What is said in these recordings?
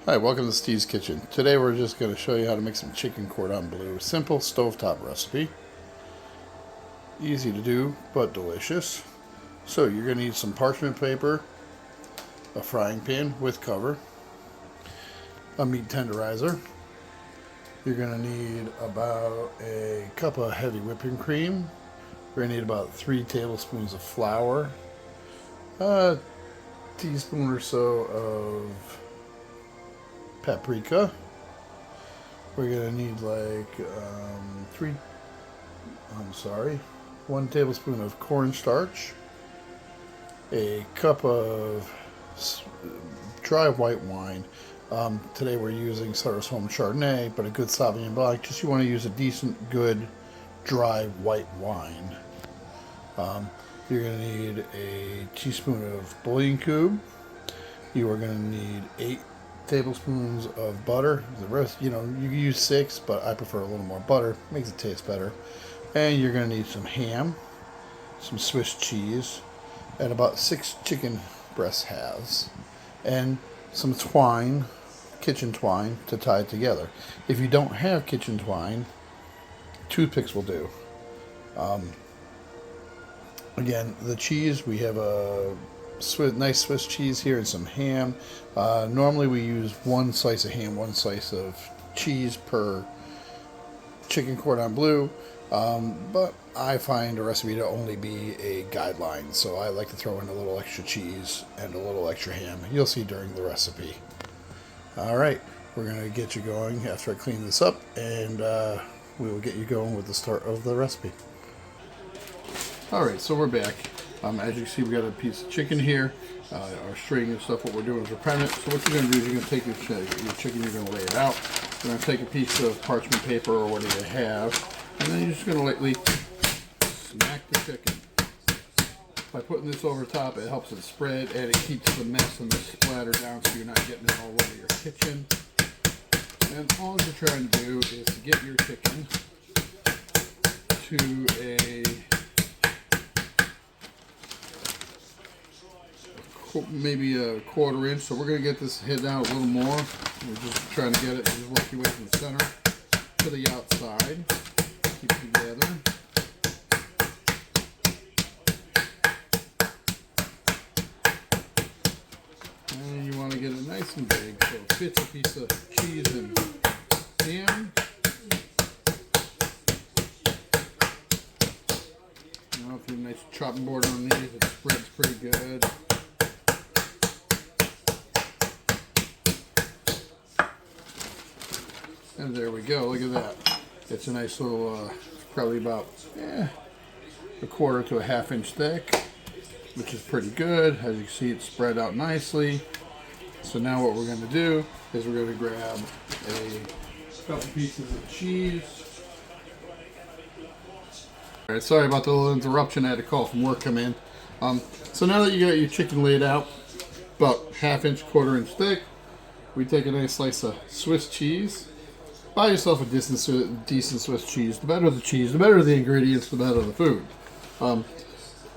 Hi, welcome to Steve's Kitchen. Today we're just going to show you how to make some chicken cordon bleu. Simple stovetop recipe. Easy to do, but delicious. So you're going to need some parchment paper, a frying pan with cover, a meat tenderizer. You're going to need about a cup of heavy whipping cream. You're going to need about 3 tablespoons of flour, a teaspoon or so of paprika. We're gonna need like 1 tablespoon of cornstarch, a cup of dry white wine. Today we're using Sutter's Home Chardonnay, but a good sauvignon blanc. Just you want to use a decent, good, dry white wine. You're gonna need a teaspoon of bouillon cube. You are gonna need 8 tablespoons of butter. The rest, you can use 6, but I prefer a little more butter. Makes it taste better. And you're going to need some ham, some Swiss cheese, and about 6 chicken breast halves, and some twine, kitchen twine, to tie it together. If you don't have kitchen twine, toothpicks will do. Again, the cheese, we have a nice Swiss cheese here and some ham. Normally we use 1 slice of ham, 1 slice of cheese per chicken cordon bleu, but I find a recipe to only be a guideline, so I like to throw in a little extra cheese and a little extra ham. You'll see during the recipe. Alright, we're going to get you going after I clean this up, and we will get you going with the start of the recipe. Alright, so we're back. As you can see, we got a piece of chicken here, our string and stuff. What we're doing is we're prepping it. So what you're going to do is you're going to take your chicken, you're going to lay it out. You're going to take a piece of parchment paper or whatever you have, and then you're just going to lightly smack the chicken. By putting this over top, it helps it spread, and it keeps the mess and the splatter down so you're not getting it all over your kitchen. And all you're trying to do is to get your chicken to maybe a 1/4 inch. So we're going to get this head down a little more. We're just trying to get it, just work your way from the center to the outside. Keep it together. And you want to get it nice and big so it fits a piece of cheese and ham. Now if you have a nice chopping board underneath, it spreads pretty good. And there we go, look at that. It's a nice little, probably about 1/4 to a 1/2 inch thick, which is pretty good. As you can see, it's spread out nicely. So now what we're going to do is we're going to grab a couple pieces of cheese. Alright, sorry about the little interruption. I had a call from work come in. So now that you got your chicken laid out, about 1/2 inch, 1/4 inch thick, we take a nice slice of Swiss cheese. Buy yourself a decent Swiss cheese. The better the cheese, the better the ingredients, the better the food.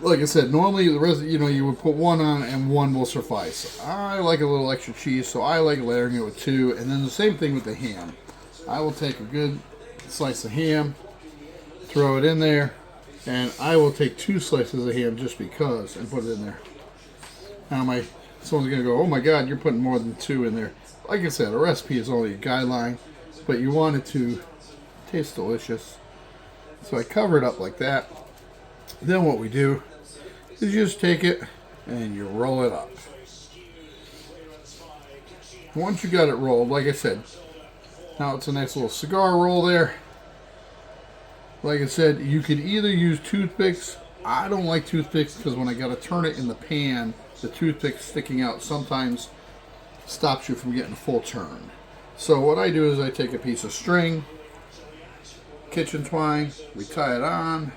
Like I said, normally the rest, you would put 1 on and 1 will suffice. I like a little extra cheese, so I like layering it with 2. And then the same thing with the ham. I will take a good slice of ham, throw it in there, and I will take 2 slices of ham just because and put it in there. Now someone's going to go, oh my God, you're putting more than 2 in there. Like I said, a recipe is only a guideline, but you want it to taste delicious. So I cover it up like that. Then what we do is you just take it and you roll it up. Once you got it rolled, like I said, now it's a nice little cigar roll there. Like I said, you could either use toothpicks. I don't like toothpicks because when I got to turn it in the pan, the toothpick sticking out sometimes stops you from getting a full turn. So what I do is I take a piece of string, kitchen twine, we tie it on,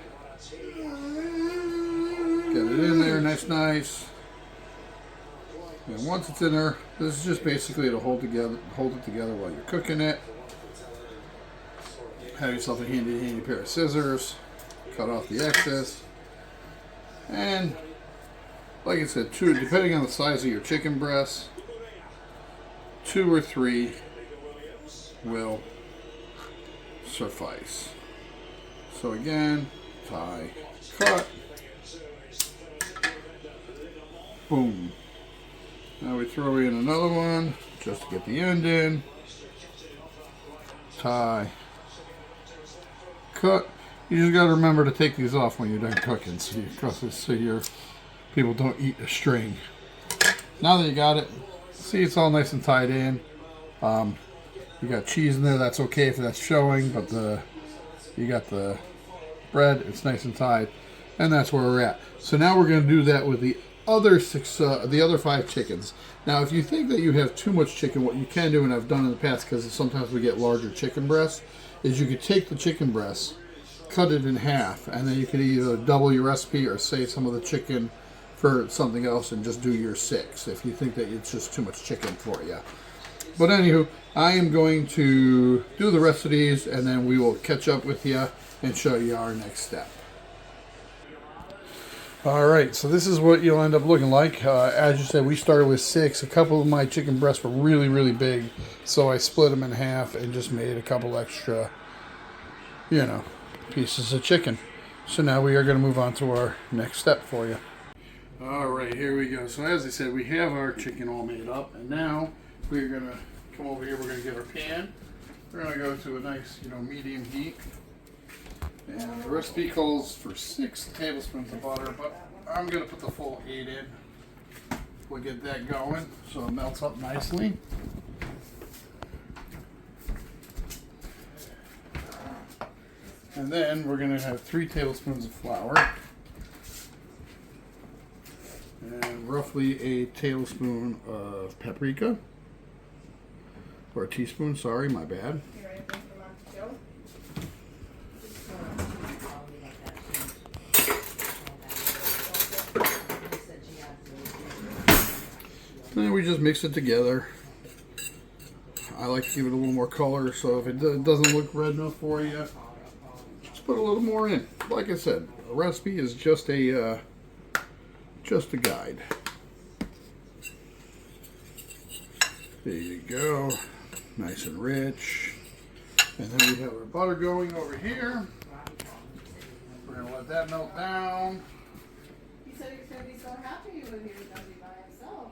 get it in there nice. And once it's in there, this is just basically to hold it together while you're cooking it. Have yourself a handy pair of scissors, cut off the excess, and like I said, depending on the size of your chicken breast, 2 or 3 will suffice. So again, tie, cut, boom. Now we throw in another one just to get the end in. Tie, cut. You just got to remember to take these off when you're done cooking, so your people don't eat a string. Now that you got it, see it's all nice and tied in. You got cheese in there. That's okay if that's showing, but you got the bread. It's nice and tied, and that's where we're at. So now we're going to do that with the other 5 chickens. Now, if you think that you have too much chicken, what you can do, and I've done in the past because sometimes we get larger chicken breasts, is you could take the chicken breasts, cut it in half, and then you could either double your recipe or save some of the chicken for something else and just do your 6 if you think that it's just too much chicken for you. But anywho, I am going to do the rest of these, and then we will catch up with you and show you our next step. Alright, so this is what you'll end up looking like. As you said, we started with 6. A couple of my chicken breasts were really, really big, so I split them in half and just made a couple extra, pieces of chicken. So now we are going to move on to our next step for you. Alright, here we go. So as I said, we have our chicken all made up, and now we're going to come over here. We're going to get our pan. We're going to go to a nice, medium heat. And the recipe calls for 6 tablespoons of butter, but I'm going to put the full 8 in. We'll get that going so it melts up nicely. And then we're going to have 3 tablespoons of flour. And roughly a tablespoon of paprika. Or a teaspoon, sorry, my bad. And we just mix it together. I like to give it a little more color, so if it doesn't look red enough for you, just put a little more in. Like I said, a recipe is just a guide. There you go, nice and rich. And then we have our butter going over here. We're gonna let that melt down. He said he was gonna be so happy when he was gonna be by himself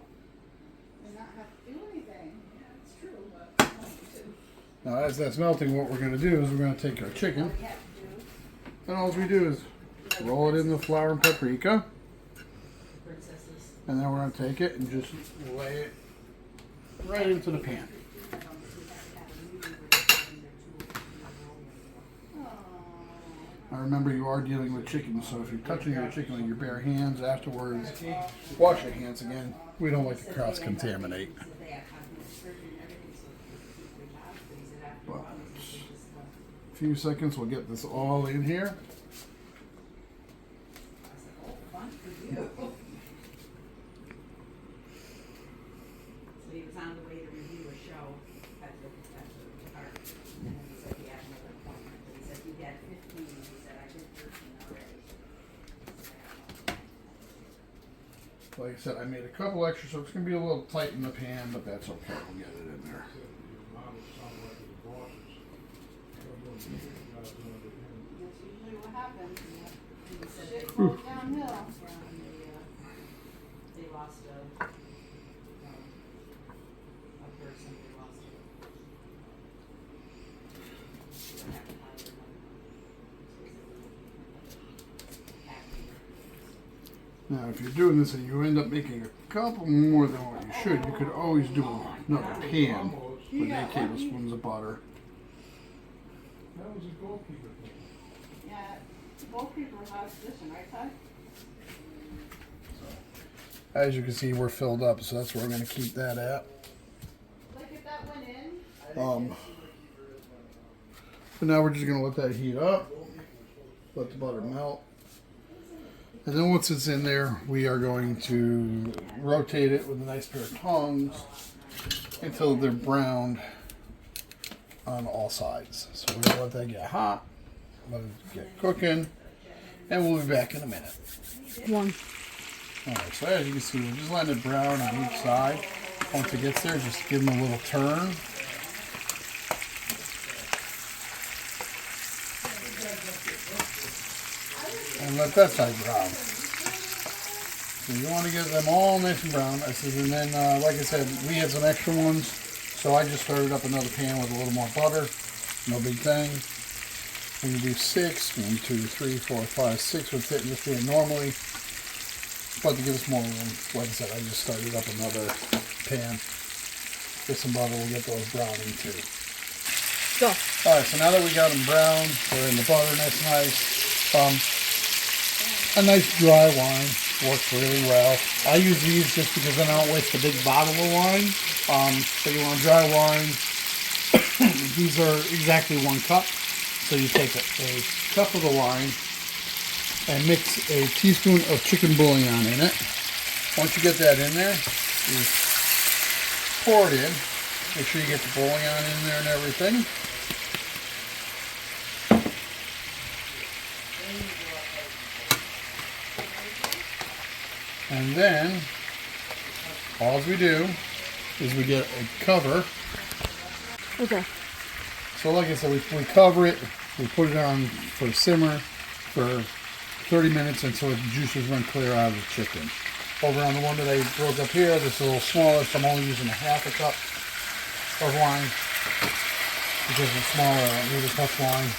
and not have to do anything. Yeah, it's true, but I don't want to. Now as that's melting, what we're gonna do is we're gonna take our chicken, and all we do is roll it in the flour and paprika, and then we're gonna take it and just lay it right into the pan. Now remember, you are dealing with chicken, so if you're touching your chicken with your bare hands afterwards, wash your hands again. We don't like to cross-contaminate. But a few seconds, we'll get this all in here. He was on the way to review a show at the park, and he said he had another appointment. He said he had 15, and he said I did 13 already. Like I said, I made a couple extra, so it's going to be a little tight in the pan, but that's okay. We'll get it in there. That's usually what happens. Shit goes downhill. They lost a person. They lost Now, if you're doing this and you end up making a couple more than what you should, you could always do another pan with 8 tablespoons of butter. That was a goalkeeper thing. Yeah, goalkeeper house position, right, Ty? As you can see, we're filled up, so that's where we're going to keep that at. Like if that went in. So now we're just going to let that heat up, let the butter melt. And then once it's in there, we are going to rotate it with a nice pair of tongs until they're browned on all sides. So we're going to let that get hot, let it get cooking, and we'll be back in a minute. One. Alright, so as you can see, we're just letting it brown on each side. Once it gets there, just give them a little turn. And let that side brown. So you want to get them all nice and brown. And then, like I said, we had some extra ones, so I just started up another pan with a little more butter. No big thing. We can do 6. 1, 2, 3, 4, 5, 6 would fit in this pan normally. But to give us more room, like I said, I just started up another pan. Get some butter, we'll get those browning too. Go. Alright, so now that we got them brown, they're in the butter nice. A nice dry wine works really well. I use these just because then I don't waste a big bottle of wine. So you want dry wine. These are exactly 1 cup. So you take a cup of the wine and mix a teaspoon of chicken bouillon in it. Once you get that in there, you pour it in. Make sure you get the bouillon in there and everything. And then, all we do is we get a cover. Okay. So like I said, we cover it, we put it on for simmer for 30 minutes until the juices run clear out of the chicken. Over on the one that I broke up here, this is a little smaller, so I'm only using a half a cup of wine. Because it's smaller, I don't need as much wine.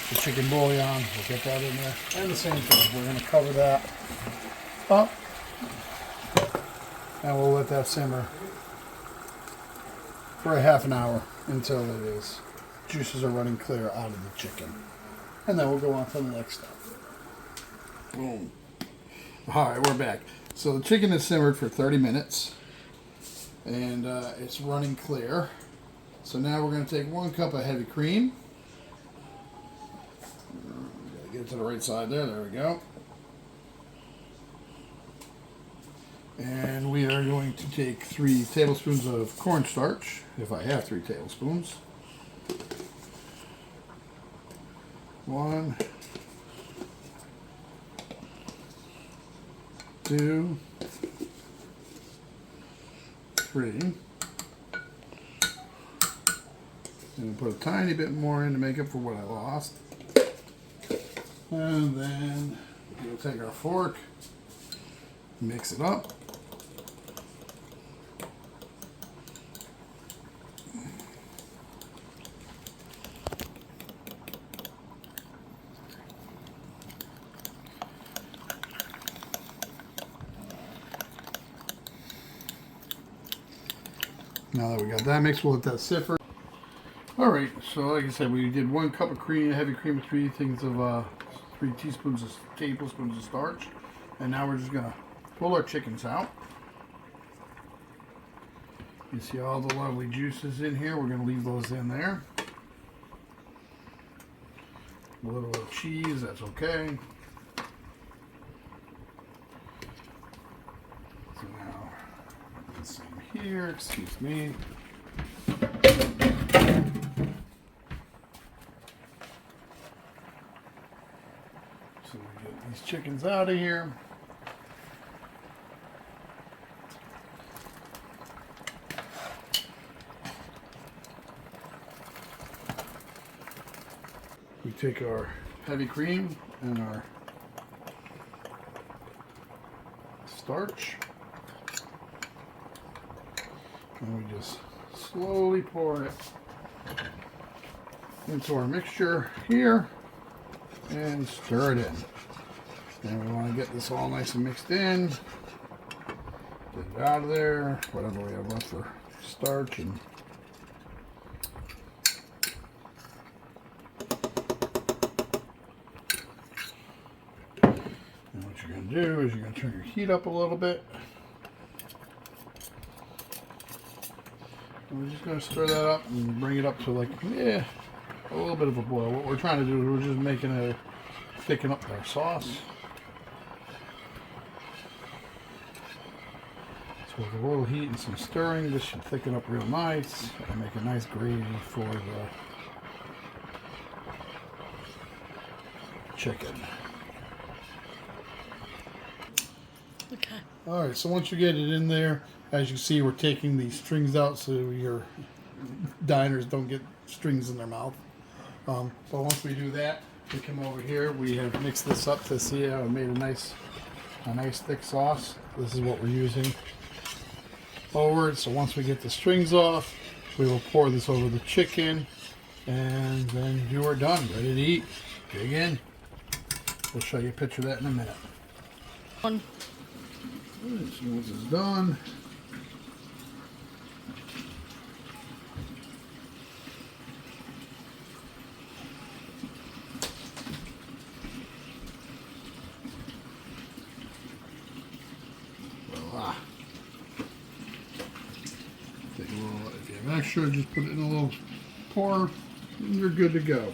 The chicken bouillon, we'll get that in there. And the same thing, we're going to cover that up. And we'll let that simmer for a half an hour until it is juices are running clear out of the chicken. And then we'll go on to the next step. Boom. Alright, we're back. So the chicken is simmered for 30 minutes. And it's running clear. So now we're going to take 1 cup of heavy cream. Gotta get it to the right side there. There we go. And we are going to take 3 tablespoons of cornstarch, if I have 3 tablespoons. 1, 2, 3. And put a tiny bit more in to make up for what I lost. And then we'll take our fork, mix it up. Now that we got that mixed, we'll let that sit for. Alright, so like I said, we did 1 cup of cream, heavy cream with 3 tablespoons of starch. And now we're just gonna pull our chickens out. You see all the lovely juices in here. We're gonna leave those in there. A little bit of cheese, that's okay. So now, the same here, excuse me. So we get these chickens out of here. We take our heavy cream and our starch, and we just slowly pour it into our mixture here and stir it in. And we want to get this all nice and mixed in, get it out of there, whatever we have left for starch. And what you're going to do is you're going to turn your heat up a little bit. And we're just going to stir that up and bring it up to like, a little bit of a boil. What we're trying to do is we're just making it thicken up our sauce. So with a little heat and some stirring, this should thicken up real nice and make a nice gravy for the chicken. Okay. Alright, so once you get it in there, As you see, we're taking the strings out so your diners don't get strings in their mouth. But once we do that, we come over here. We have mixed this up to see how we made a nice thick sauce. This is what we're using over it. So once we get the strings off, we will pour this over the chicken, and then you are done, ready to eat. Dig in. We'll show you a picture of that in a minute. Alright, so once it's done, voila. Take a little, if you have extra, just put it in a little pour, and you're good to go.